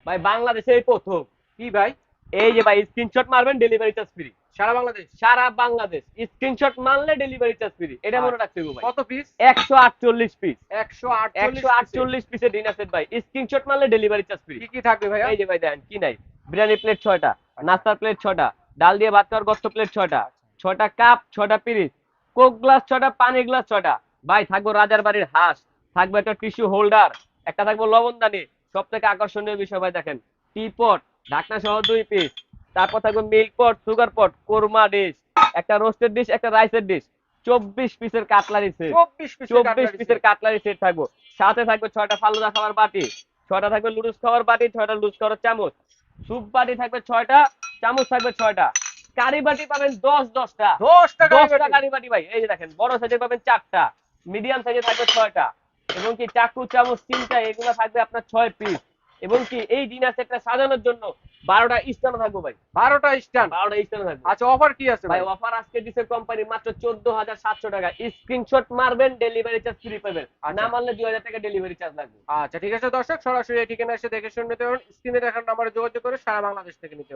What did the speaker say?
ভাই বাংলাদেশে এই প্রথম। কি ভাই? এই যে ভাই স্ক্রিনশট মারবেন ডেলিভারি চার্জ ফ্রি। সারা বাংলাদেশ? সারা বাংলাদেশ স্ক্রিনশট মারলে ডেলিভারি চার্জ ফ্রি, এটা মনে আচ্ছা, রাখতে হবে ভাই। কত পিস? 148 পিস। 148 পিসে 148 পিসের ডিনার সেট ভাই, স্ক্রিনশট মারলে ডেলিভারি চার্জ ফ্রি। কি কি থাকবে ভাইয়া? এই যে ভাই দেখেন কি নাই, বিরিয়ানি প্লেট 6টা, আচ্ছা নাস্তার প্লেট 6টা, ডাল দিয়ে ভাত খাওয়ার গস্ত প্লেট 6টা, আচ্ছা 6টা কাপ, 6টা পিরিচ, কোক গ্লাস 6টা, পানি গ্লাস 6টা। ভাই থাকবো রাজার বাড়ির হাঁস, থাকবে একটা টিস্যু হোল্ডার, একটা থাকবো লবণদানি। সব থেকে আকর্ষণীয় বিষয় ভাই দেখেন, টি পট, ঢাকনা সহ 2 পিস। তারপর থাকবে মিল্ক পট, সুগার পট, কোরমা ডিশ, একটা রোস্টেড ডিশ, একটা রাইসের ডিশ, 24 পিসের কাটলারি সেট। 24 পিসের 24 কাটলারি পিসের সেট। কাটলারি সেট থাকবো। সাথে থাকবে 6টা ফালুদা খাওয়ার বাটি, 6টা থাকবে লুডুস খাওয়ার বাটি, 6টা লুডুস খাওয়ার চামচ, স্যুপ বাটি থাকবে 6টা, চামচ থাকবে 6টা। কারি বাটি পাবেন 10-10টা। 10 টাকা 10টা বাটি। কারি বাটি ভাই। এই যে দেখেন, বড় সাইজের পাবেন 4টা, মিডিয়াম সাইজে থাকবে 6টা, এবং কি চাকু চামচ 3টা, এগুলো থাকবে আপনার 6 পিস। এবং কি এই ডিনার সেটটা সাজানোর জন্য 12টা স্ট্যান্ড থাকবে ভাই। 12টা স্ট্যান্ড। 12টা স্ট্যান্ড থাকবে। আচ্ছা, অফার কি আছে ভাই ভাই? অফার আজকে দিছে কোম্পানি মাত্র 14,700 টাকা। স্ক্রিনশট মারবেন, ডেলিভারি চার্জ ফ্রি পাবেন। না আচ্ছা মারলে 2000 টাকা ডেলিভারি চার্জ লাগবে। আচ্ছা, ঠিক আছে দর্শক, সরাসরি এই ঠিকানা এসে দেখে শুনে নিতে পারেন। স্ক্রিনে দেখার নাম্বারে যোগাযোগ করে সারা বাংলাদেশ থেকে নিতে পারেন।